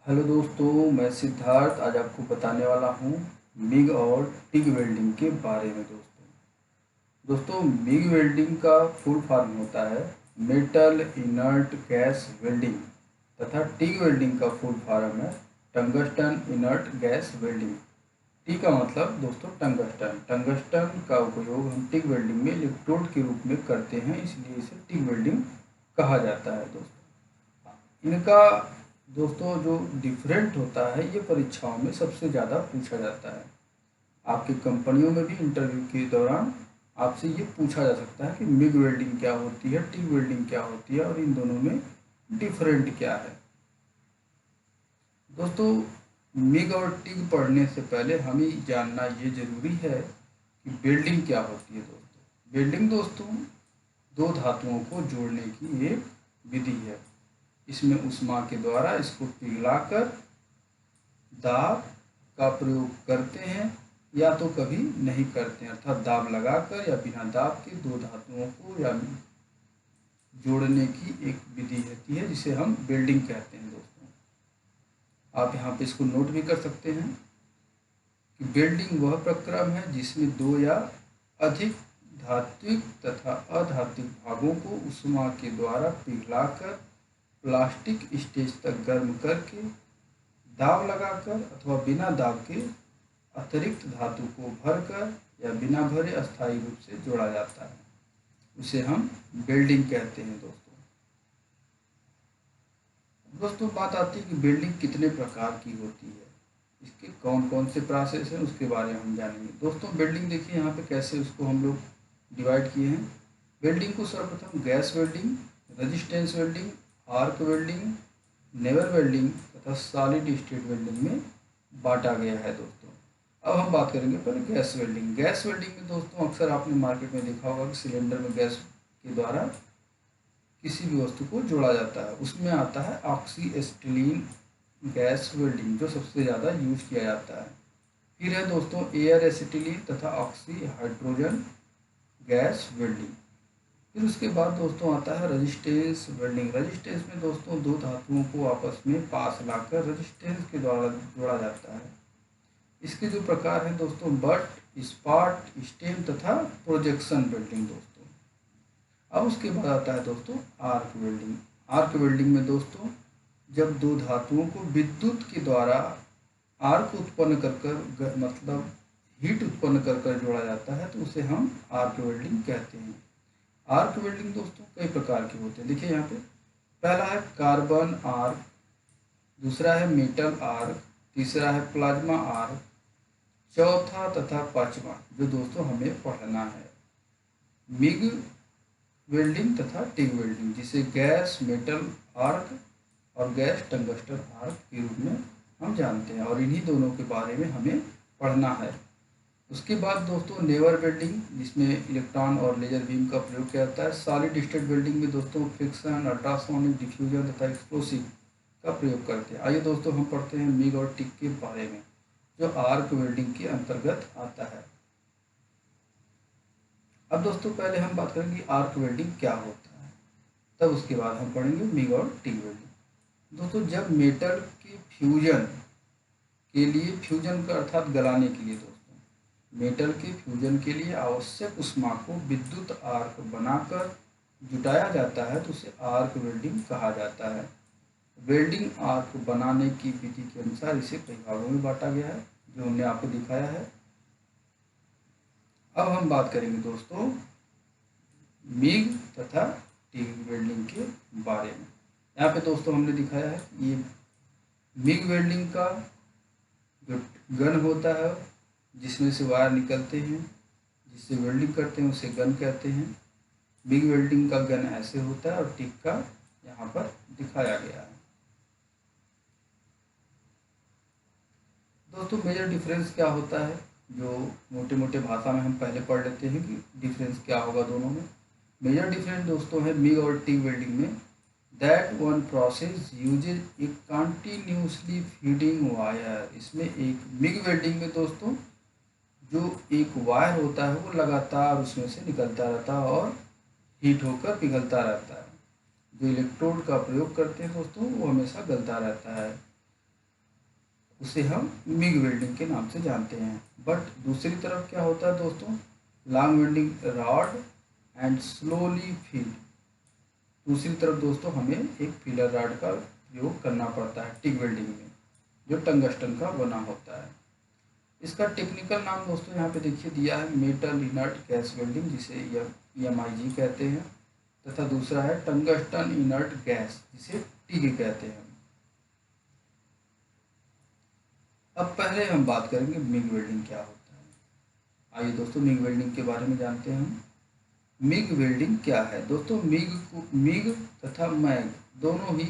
Hello दोस्तों, मैं सिद्धार्थ आज आपको बताने वाला हूँ मिग और टिग वेल्डिंग के बारे में। दोस्तों मिग वेल्डिंग का फुल फॉर्म होता है मेटल इनर्ट गैस वेल्डिंग तथा टिग वेल्डिंग का फुल फॉर्म है tungsten inert gas welding. T का मतलब दोस्तों टंगस्टन। टंगस्टन का उपयोग हम टिग वेल्डिंग में इलेक्ट्रोड के रूप में करते हैं, इसलिए इसे टिग वेल्डिंग कहा जाता है। इनका दोस्तों जो डिफरेंट होता है ये परीक्षाओं में सबसे ज़्यादा पूछा जाता है। आपकी कंपनियों में भी इंटरव्यू के दौरान आपसे ये पूछा जा सकता है कि मिग वेल्डिंग क्या होती है, टिग वेल्डिंग क्या होती है और इन दोनों में डिफरेंट क्या है। दोस्तों मिग और टिग पढ़ने से पहले हमें जानना ये जरूरी है कि वेल्डिंग क्या होती है। वेल्डिंग दोस्तों दो धातुओं को जोड़ने की एक विधि है। इसमें ऊष्मा के द्वारा इसको पिघलाकर दाब का प्रयोग करते हैं या तो कभी नहीं करते हैं, अर्थात दाब लगाकर या बिना दाब के दो धातुओं को या जोड़ने की एक विधि होती है जिसे हम वेल्डिंग कहते हैं। दोस्तों आप यहाँ पे इसको नोट भी कर सकते हैं कि वेल्डिंग वह प्रक्रम है जिसमें दो या अधिक धात्विक तथा अधात्विक भागों को ऊष्मा के द्वारा पिघलाकर प्लास्टिक स्टेज तक गर्म करके दाब लगाकर अथवा बिना दाब के अतिरिक्त धातु को भरकर या बिना भरे अस्थायी रूप से जोड़ा जाता है, उसे हम वेल्डिंग कहते हैं। दोस्तों बात आती है कि वेल्डिंग कितने प्रकार की होती है, इसके कौन कौन से प्रोसेस हैं उसके बारे में हम जानेंगे। दोस्तों वेल्डिंग देखिए यहाँ पे कैसे उसको हम लोग डिवाइड किए हैं। वेल्डिंग को सर्वप्रथम gas welding, resistance welding, arc welding, never welding तथा सॉलिड स्टेट वेल्डिंग में बांटा गया है। दोस्तों अब हम बात करेंगे पहले गैस वेल्डिंग। गैस वेल्डिंग में दोस्तों अक्सर आपने मार्केट में देखा होगा कि सिलेंडर में गैस के द्वारा किसी भी वस्तु को जोड़ा जाता है, उसमें आता है ऑक्सी एसिटिलीन गैस वेल्डिंग जो सबसे ज़्यादा यूज किया जाता है। फिर है दोस्तों एयर एसिटिलीन तथा ऑक्सी हाइड्रोजन गैस वेल्डिंग। फिर उसके बाद दोस्तों आता है रेजिस्टेंस वेल्डिंग। रेजिस्टेंस में दोस्तों दो धातुओं को आपस में पास लाकर रेजिस्टेंस के द्वारा जोड़ा जाता है। इसके जो प्रकार हैं दोस्तों बट, स्पॉट, स्टेम तथा प्रोजेक्शन वेल्डिंग। दोस्तों अब उसके बाद आता है दोस्तों आर्क वेल्डिंग। आर्क वेल्डिंग में दोस्तों जब दो धातुओं को विद्युत के द्वारा आर्क उत्पन्न कर मतलब हीट उत्पन्न कर जोड़ा जाता है तो उसे हम आर्क वेल्डिंग कहते हैं। आर्क वेल्डिंग दोस्तों कई प्रकार के होते हैं। देखिए यहाँ पे पहला है कार्बन आर्क, दूसरा है मेटल आर्क, तीसरा है प्लाज्मा आर्क, चौथा तथा पांचवा जो दोस्तों हमें पढ़ना है मिग वेल्डिंग तथा टिग वेल्डिंग, जिसे गैस मेटल आर्क और गैस टंगस्टन आर्क के रूप में हम जानते हैं और इन्हीं दोनों के बारे में हमें पढ़ना है। उसके बाद दोस्तों नेवर वेल्डिंग जिसमें इलेक्ट्रॉन और लेजर बीम का प्रयोग किया जाता है। सॉलिड स्टेट वेल्डिंग में दोस्तों फ्रिक्शन, अल्ट्रासोनिक डिफ्यूजन तथा एक्सप्लोसिव का प्रयोग करते हैं। आइए दोस्तों हम पढ़ते हैं मिग और टिग के बारे में जो आर्क वेल्डिंग के अंतर्गत आता है। अब दोस्तों पहले हम बात करेंगे आर्क वेल्डिंग क्या होता है, तब उसके बाद हम पढ़ेंगे मिग और टिग वेल्डिंग। दोस्तों जब मेटल के फ्यूजन के लिए, फ्यूजन का अर्थात गलाने के लिए, दोस्तों मेटल के फ्यूजन के लिए आवश्यक ऊष्मा को विद्युत आर्क बनाकर जुटाया जाता है तो उसे आर्क वेल्डिंग कहा जाता है। वेल्डिंग आर्क बनाने की विधि के अनुसार इसे कई भागों में बांटा गया है जो हमने आपको दिखाया है। अब हम बात करेंगे दोस्तों मिग तथा टिग वेल्डिंग के बारे में। यहाँ पे दोस्तों हमने दिखाया है ये मिग वेल्डिंग का जो गन होता है जिसमें से वायर निकलते हैं जिससे वेल्डिंग करते हैं उसे गन कहते हैं। मिग वेल्डिंग का गन ऐसे होता है और टिग का यहाँ पर दिखाया गया है। दोस्तों मेजर डिफरेंस क्या होता है जो मोटे मोटे भाषा में हम पहले पढ़ लेते हैं कि डिफरेंस क्या होगा दोनों में। मेजर डिफरेंस दोस्तों है मिग और टिग वेल्डिंग में that one process usage A continuously feeding wire. इसमें एक मिग वेल्डिंग में दोस्तों जो एक वायर होता है वो लगातार उसमें से निकलता रहता है और हीट होकर पिघलता रहता है। जो इलेक्ट्रोड का प्रयोग करते हैं दोस्तों वो हमेशा गलता रहता है। उसे हम मिग वेल्डिंग के नाम से जानते हैं। बट दूसरी तरफ क्या होता है दोस्तों, long welding rod and slowly feed. दूसरी तरफ दोस्तों हमें एक फीलर रॉड का प्रयोग करना पड़ता है टिग वेल्डिंग में, जो टंगस्टन का बना होता है। इसका टेक्निकल नाम दोस्तों यहाँ पे देखिए दिया है मेटल इनर्ट गैस वेल्डिंग, जिसे EMIG कहते हैं, तथा दूसरा है टंगस्टन इनर्ट गैस, जिसे टिग कहते हैं। अब पहले हम बात करेंगे मिग वेल्डिंग क्या होता है। आइए दोस्तों मिग वेल्डिंग के बारे में जानते हैं हम। मिग वेल्डिंग क्या है दोस्तों, मिग तथा मैग दोनों ही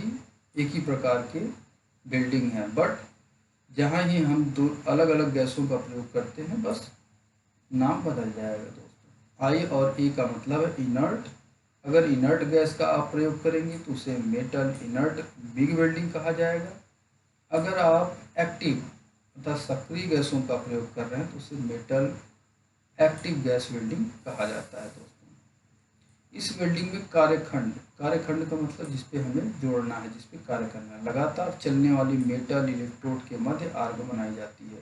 एक ही प्रकार के वेल्डिंग हैं, बट जहाँ ही हम दो अलग अलग गैसों का प्रयोग करते हैं, बस नाम बदल जाएगा दोस्तों। आई और ए का मतलब है इनर्ट। अगर इनर्ट गैस का आप प्रयोग करेंगे तो उसे मेटल इनर्ट मिग वेल्डिंग कहा जाएगा। अगर आप एक्टिव तथा सक्रिय गैसों का प्रयोग कर रहे हैं तो उसे मेटल एक्टिव गैस वेल्डिंग कहा जाता है दोस्तों। इस वेल्डिंग में कार्यखंड का मतलब जिसपे हमें जोड़ना है, जिसपे कार्य करना है, लगातार चलने वाली मेटल इलेक्ट्रोड के मध्य आर्क बनाई जाती है।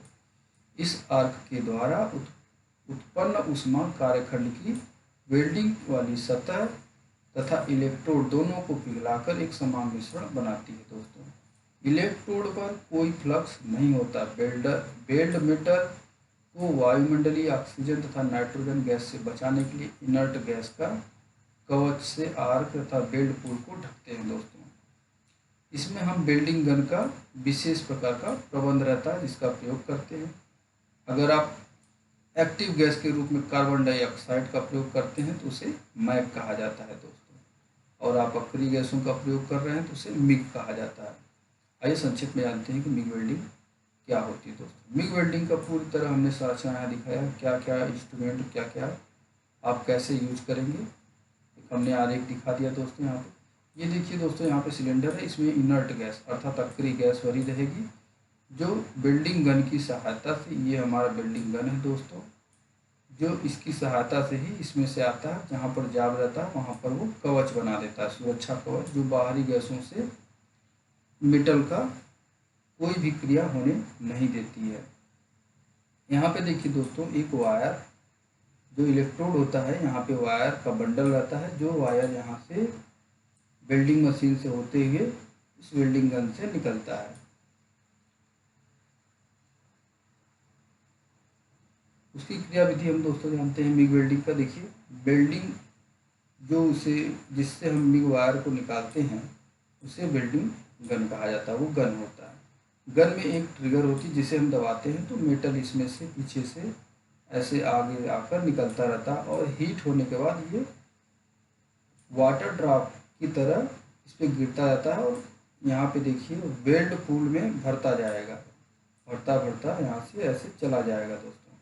इस आर्क के द्वारा उत्पन्न ऊष्मा कार्यखंड की वेल्डिंग वाली सतह तथा इलेक्ट्रोड दोनों को पिघलाकर एक समान मिश्रण बनाती है दोस्तों। इलेक्ट्रोड पर कोई फ्लक्स नहीं होता। बेल्ड मेटल को वायुमंडलीय ऑक्सीजन तथा नाइट्रोजन गैस से बचाने के लिए इनर्ट गैस का कवच से आर्क तथा बेल्ट पुल को ढकते हैं दोस्तों। इसमें हम बेल्डिंग गन का विशेष प्रकार का प्रबंध रहता है, जिसका प्रयोग करते हैं। अगर आप एक्टिव गैस के रूप में कार्बन डाइऑक्साइड का प्रयोग करते हैं तो उसे मैग कहा जाता है दोस्तों, और आप अक्रिय गैसों का प्रयोग कर रहे हैं तो उसे मिग कहा जाता है। आइए संक्षिप्त में जानते हैं कि मिग वेल्डिंग क्या होती है दोस्तों। मिग वेल्डिंग का पूरी तरह हमने संरचना यहाँ दिखाया, क्या क्या इंस्ट्रूमेंट, क्या क्या आप कैसे यूज करेंगे, हमने आरेख दिखा दिया दोस्तों। यहाँ पे ये देखिए दोस्तों, यहाँ पे सिलेंडर है, इसमें इनर्ट गैस अर्थात अक्रिय गैस भरी रहेगी, जो बिल्डिंग गन की सहायता से, ये हमारा बिल्डिंग गन है दोस्तों, जो इसकी सहायता से ही इसमें से आता है। जहाँ पर जाम रहता है वहाँ पर वो कवच बना देता है, सुरक्षा कवच, जो बाहरी गैसों से मेटल का कोई भी क्रिया होने नहीं देती है। यहाँ पे देखिए दोस्तों, एक वायर जो इलेक्ट्रोड होता है, यहाँ पे वायर का बंडल रहता है, जो वायर यहाँ से वेल्डिंग मशीन से होते हुए इस वेल्डिंग गन से निकलता है। उसकी क्रिया विधि हम दोस्तों जानते हैं मिग वेल्डिंग का। देखिए वेल्डिंग जो उसे जिससे हम मिग वायर को निकालते हैं उसे वेल्डिंग गन कहा जाता है, वो गन होता है। गन में एक ट्रिगर होती है, जिसे हम दबाते हैं तो मेटल इसमें से पीछे से ऐसे आगे आकर निकलता रहता है, और हीट होने के बाद ये वाटर ड्रॉप की तरह इस पर गिरता रहता है, और यहाँ पे देखिए वेल्ड पूल में भरता जाएगा, भरता भरता यहाँ से ऐसे चला जाएगा दोस्तों।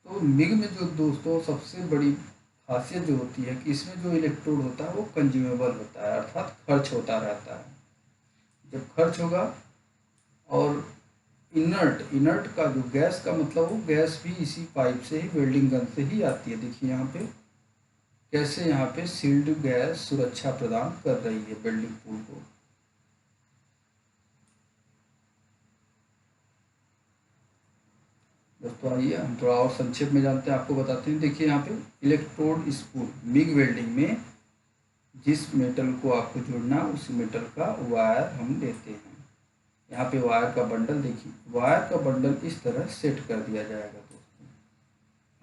तो मिग में जो दोस्तों सबसे बड़ी खासियत जो होती है कि इसमें जो इलेक्ट्रोड होता है वो कंज्यूमेबल होता है, अर्थात खर्च होता रहता है। जब खर्च होगा, और इनर्ट का जो गैस का मतलब, वो गैस भी इसी पाइप से ही, वेल्डिंग गन से ही आती है। देखिए यहाँ पे कैसे यहाँ पे सील्ड गैस सुरक्षा प्रदान कर रही है वेल्डिंग पूल को। दोस्तों आइए हम थोड़ा और संक्षेप में जानते हैं, आपको बताते हैं। देखिए यहाँ पे इलेक्ट्रोड स्पूल, मिग वेल्डिंग में जिस मेटल को आपको जोड़ना, उस मेटल का वायर हम लेते हैं। यहाँ पे वायर का बंडल देखिए, वायर का बंडल इस तरह सेट कर दिया जाएगा दोस्तों।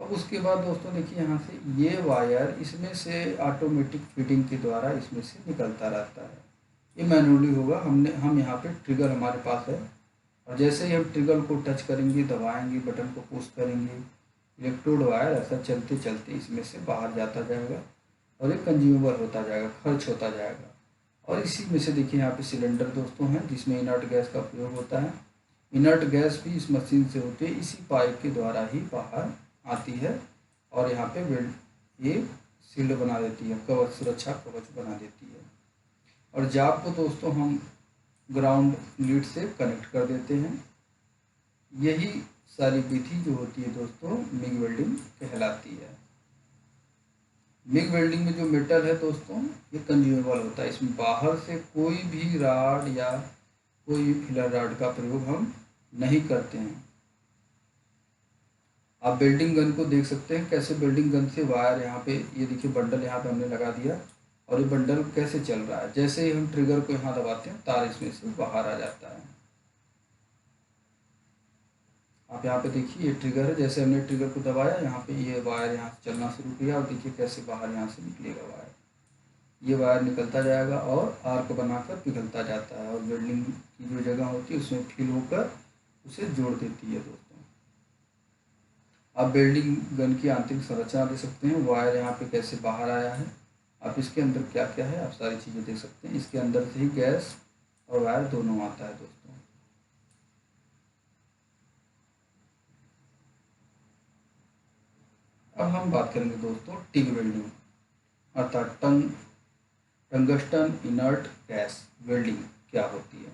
अब उसके बाद दोस्तों देखिए यहाँ से ये वायर इसमें से ऑटोमेटिक फीडिंग के द्वारा इसमें से निकलता रहता है। ये मैनुअली होगा, हम यहाँ पे ट्रिगर हमारे पास है, और जैसे ही हम ट्रिगर को टच करेंगे, दबाएंगे, बटन को पुश करेंगे, इलेक्ट्रोड वायर ऐसा चलते चलते इसमें से बाहर जाता जाएगा, और ये कंज्यूमेबल होता जाएगा, खर्च होता जाएगा। और इसी में से देखिए यहाँ पे सिलेंडर दोस्तों हैं, जिसमें इनर्ट गैस का प्रयोग होता है। इनर्ट गैस भी इस मशीन से होते इसी पाइप के द्वारा ही बाहर आती है, और यहाँ पे ये सील्ड बना देती है, कवच, सुरक्षा कवच बना देती है। और जाब को दोस्तों हम ग्राउंड लीड से कनेक्ट कर देते हैं। यही सारी विधि जो होती है दोस्तों मिग वेल्डिंग कहलाती है। मिग वेल्डिंग में जो मेटल है दोस्तों, ये कंज्यूमेबल होता है, इसमें बाहर से कोई भी राड या कोई भी फिलर रॉड का प्रयोग हम नहीं करते हैं। आप वेल्डिंग गन को देख सकते हैं कैसे वेल्डिंग गन से वायर यहाँ पे, ये देखिए बंडल यहाँ पे हमने लगा दिया और ये बंडल कैसे चल रहा है। जैसे ही हम ट्रिगर को यहाँ दबाते हैं तार इसमें से बाहर आ जाता है। आप यहाँ पे देखिए ये ट्रिगर है, जैसे हमने ट्रिगर को दबाया यहाँ पे ये वायर यहाँ से चलना शुरू किया और देखिए कैसे बाहर यहाँ से निकलेगा वायर। ये वायर निकलता जाएगा और आर्क बनाकर पिघलता जाता है और वेल्डिंग की जो जगह होती है उसमें फिल होकर उसे जोड़ देती है दोस्तों। आप वेल्डिंग गन की आंतरिक संरचना देख सकते हैं, वायर यहाँ पे कैसे बाहर आया है। आप इसके अंदर क्या क्या है आप सारी चीज़ें देख सकते हैं। इसके अंदर से ही गैस और वायर दोनों आता है दोस्तों। अब हम बात करेंगे दोस्तों टिग वेल्डिंग अर्थात टंगस्टन इनर्ट गैस वेल्डिंग क्या होती है।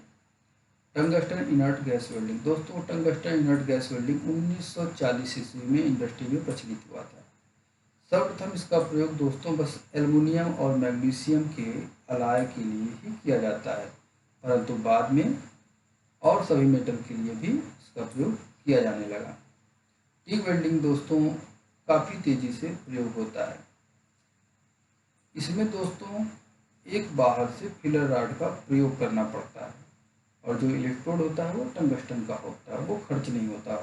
टंगस्टन इनर्ट गैस वेल्डिंग दोस्तों, टंगस्टन इनर्ट गैस वेल्डिंग 1940 ईस्वी में इंडस्ट्री में प्रचलित हुआ था। सर्वप्रथम इसका प्रयोग दोस्तों बस एल्युमिनियम और मैग्नीशियम के अलाय के लिए ही किया जाता है, परंतु बाद में और सभी मेटल के लिए भी इसका प्रयोग किया जाने लगा। टिग वेल्डिंग दोस्तों काफ़ी तेज़ी से प्रयोग होता है। इसमें दोस्तों एक बाहर से फिलर रॉड का प्रयोग करना पड़ता है और जो इलेक्ट्रोड होता है वो टंगस्टन का होता है, वो खर्च नहीं होता।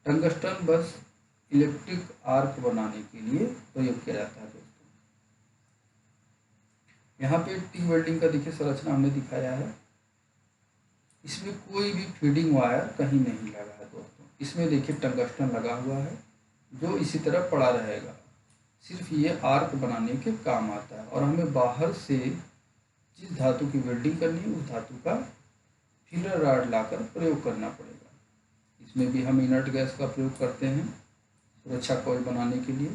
टंगस्टन बस इलेक्ट्रिक आर्क बनाने के लिए प्रयोग किया जाता है दोस्तों। यहाँ पे टिग वेल्डिंग का देखिए संरचना हमने दिखाया है। इसमें कोई भी फीडिंग वायर कहीं नहीं लगा है दोस्तों। इसमें देखिए टंगस्टन लगा हुआ है जो इसी तरह पड़ा रहेगा, सिर्फ ये आर्क बनाने के काम आता है और हमें बाहर से जिस धातु की वेल्डिंग करनी है उस धातु का फिलर रॉड लाकर प्रयोग करना पड़ेगा। इसमें भी हम इनर्ट गैस का प्रयोग करते हैं सुरक्षा कवच बनाने के लिए,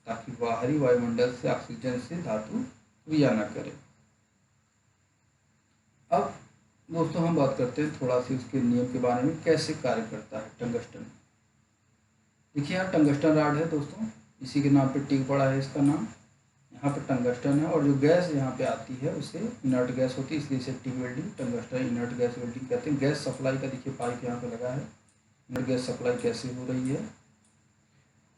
ताकि बाहरी वायुमंडल से ऑक्सीजन से धातु क्रिया न करे। अब दोस्तों हम बात करते हैं थोड़ा सी उसके नियम के बारे में, कैसे कार्य करता है टंगस्टन। देखिए यहाँ टंगस्टन रॉड है दोस्तों, इसी के नाम पे टिग पड़ा है इसका नाम। यहाँ पे टंगस्टन है और जो गैस यहाँ पे आती है उसे इनर्ट गैस होती है, इसलिए इसे TIG welding tungsten inert gas welding कहते हैं। गैस सप्लाई का देखिए पाइप यहाँ पे लगा है, इनर्ट गैस सप्लाई कैसे हो रही है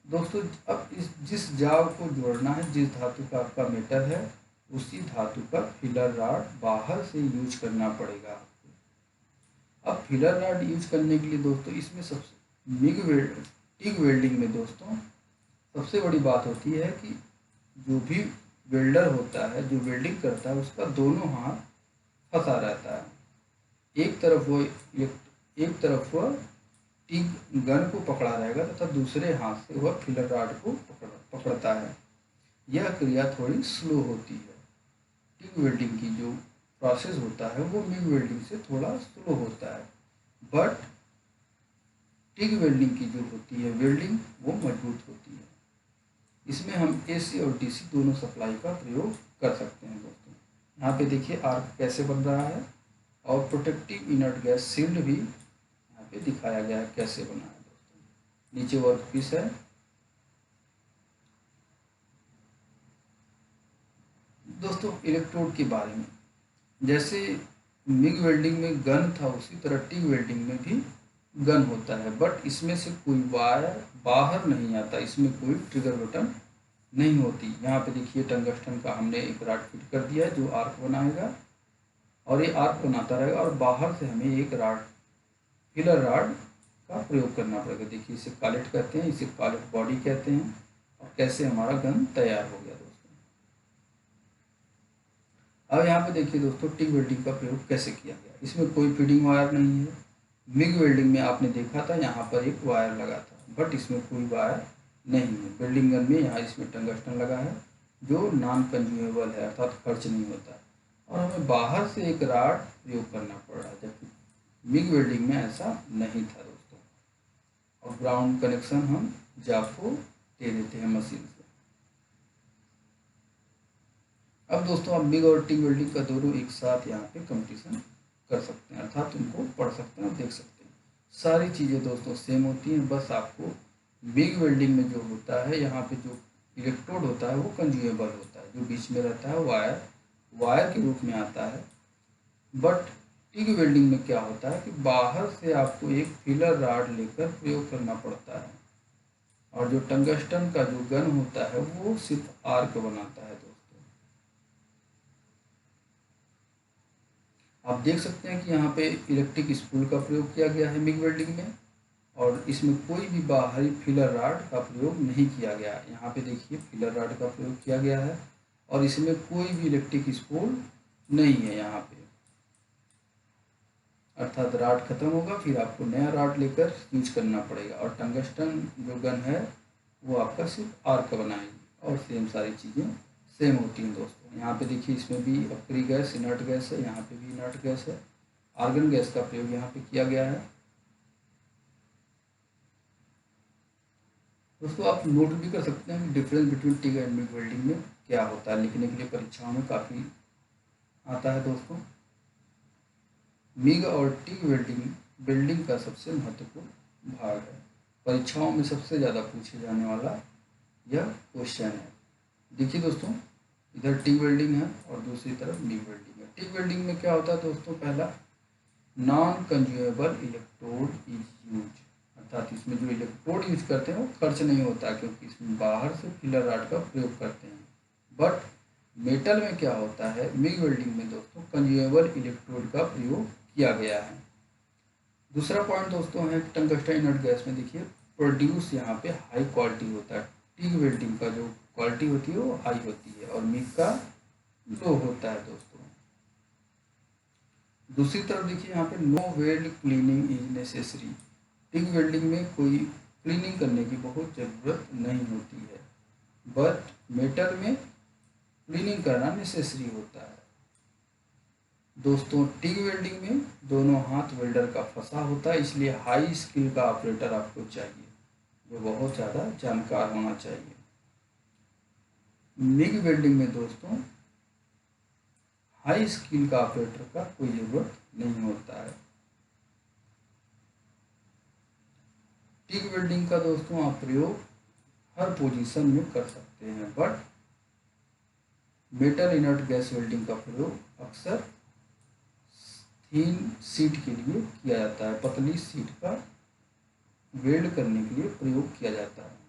दोस्तों। अब जिस जाव को जोड़ना है, जिस धातु का आपका मेटल है, उसी धातु का फिलर रॉड बाहर से यूज करना पड़ेगा आपको। अब फिलर रॉड यूज करने के लिए दोस्तों इसमें सबसे टिग वेल्डिंग में दोस्तों सबसे बड़ी बात होती है कि जो भी वेल्डर होता है, जो वेल्डिंग करता है, उसका दोनों हाथ फंसा रहता है। एक तरफ वह टिग गन को पकड़ा रहेगा तथा दूसरे हाथ से वह फिलर रॉड को पकड़ता है। यह क्रिया थोड़ी स्लो होती है। टिग वेल्डिंग की जो प्रोसेस होता है वो मिग वेल्डिंग से थोड़ा स्लो होता है, बट टिग वेल्डिंग की जो होती है वेल्डिंग वो मजबूत होती है। इसमें हम एसी और डीसी दोनों सप्लाई का प्रयोग कर सकते हैं दोस्तों। यहाँ पे देखिए आर्क कैसे बन रहा है और प्रोटेक्टिव इनर्ट गैस सील्ड भी यहाँ पे दिखाया गया है कैसे बना है दोस्तों। नीचे वर्क पीस है। दोस्तों इलेक्ट्रोड के बारे में, जैसे मिग वेल्डिंग में गन था उसी तरह टिग वेल्डिंग में भी गन होता है, बट इसमें से कोई वायर बाहर नहीं आता, इसमें कोई ट्रिगर बटन नहीं होती। यहाँ पे देखिए टंगस्टन का हमने एक रॉड फिट कर दिया है जो आर्क बनाएगा और ये आर्क बनाता रहेगा और बाहर से हमें एक रॉड फिलर रॉड का प्रयोग करना पड़ेगा। देखिए इसे कॉलेट कहते हैं, इसे कॉलेट बॉडी कहते हैं। और कैसे हमारा गन तैयार हो गया दोस्तों। अब यहाँ पे देखिए दोस्तों टिग वेल्डिंग का प्रयोग कैसे किया गया। इसमें कोई फीडिंग वायर नहीं है। मिग वेल्डिंग में आपने देखा था यहाँ पर एक वायर लगा था, बट इसमें कोई वायर नहीं है। वेल्डिंग गन में यहाँ इसमें टंगस्टन लगा है जो नॉन कंज्यूमेबल है, अर्थात खर्च नहीं होता और हमें बाहर से एक रॉड प्रयोग करना पड़ रहा है, जबकि मिग वेल्डिंग में ऐसा नहीं था दोस्तों। और ग्राउंड कनेक्शन हम जाप को दे देते हैं मशीन से। अब दोस्तों आप मिग और टिग वेल्डिंग का दोनों एक साथ यहाँ पे कंपटीशन कर सकते हैं, अर्थात उनको पढ़ सकते हैं और देख सकते हैं। सारी चीज़ें दोस्तों सेम होती हैं, बस आपको मिग वेल्डिंग में जो होता है यहाँ पे जो इलेक्ट्रोड होता है वो कंज्यूमेबल होता है, जो बीच में रहता है वायर के रूप में आता है। बट टिग वेल्डिंग में क्या होता है कि बाहर से आपको एक फिलर रॉड लेकर प्रयोग करना पड़ता है, और जो टंगस्टन का जो गन होता है वो सिर्फ आर्क बनाता है दोस्तों। आप देख सकते हैं कि यहाँ पे इलेक्ट्रिक स्पूल का प्रयोग किया गया है मिग वेल्डिंग में, और इसमें कोई भी बाहरी फिलर रॉड का प्रयोग नहीं किया गया। यहाँ पे देखिए फिलर रॉड का प्रयोग किया गया है, और इसमें कोई भी इलेक्ट्रिक स्पूल नहीं है यहाँ पे, अर्थात रॉड खत्म होगा फिर आपको नया रॉड लेकर यूज करना पड़ेगा, और टंगस्टन जो गन है वो आपका सिर्फ आर्क बनाएगी, और सेम सारी चीज़ें सेम होती हैं दोस्तों। यहाँ पे देखिए इसमें भी अक्री गैस इनर्ट गैस है, यहाँ पे भी इनर्ट गैस है, आर्गन गैस का प्रयोग यहाँ पे किया गया है। दोस्तों आप नोट भी कर सकते हैं कि difference between TIG and MiG welding में क्या होता है, लिखने के लिए परीक्षाओं में काफ़ी आता है दोस्तों। मिग और टिग वेल्डिंग का सबसे महत्वपूर्ण भाग है, परीक्षाओं में सबसे ज़्यादा पूछे जाने वाला यह क्वेश्चन है। देखिए दोस्तों, इधर टिग वेल्डिंग है और दूसरी तरफ मिग वेल्डिंग है। टिग वेल्डिंग में क्या होता है दोस्तों, पहला non consumable electrode is use, अर्थात इसमें जो इलेक्ट्रोड यूज करते हैं वो खर्च नहीं होता क्योंकि इसमें बाहर से फिलर रॉड का प्रयोग करते हैं। बट मेटल में क्या होता है, मिग वेल्डिंग में दोस्तों कंज्यूमेबल इलेक्ट्रोड का प्रयोग किया गया है। दूसरा पॉइंट दोस्तों है टंगस्टन इनर्ट गैस में देखिए प्रोड्यूस यहाँ पे हाई क्वालिटी होता है। टिग वेल्डिंग का जो क्वालिटी होती है वो हाई होती है और मिग का लो होता है दोस्तों। दूसरी तरफ देखिए यहाँ पे no weld cleaning is necessary, TIG welding में कोई क्लीनिंग करने की बहुत ज़रूरत नहीं होती है, बट मेटल में क्लीनिंग करना नेसेसरी होता है। दोस्तों टिग वेल्डिंग में दोनों हाथ वेल्डर का फंसा होता है, इसलिए हाई स्किल का ऑपरेटर आपको चाहिए जो बहुत ज़्यादा जानकार होना चाहिए। मिग वेल्डिंग में दोस्तों हाई स्किल का ऑपरेटर का कोई ज़रूरत नहीं होता है। टिग वेल्डिंग का दोस्तों आप प्रयोग हर पोजीशन में कर सकते हैं, but metal inert gas welding का प्रयोग अक्सर थीन सीट के लिए किया जाता है, पतली सीट का वेल्ड करने के लिए प्रयोग किया जाता है।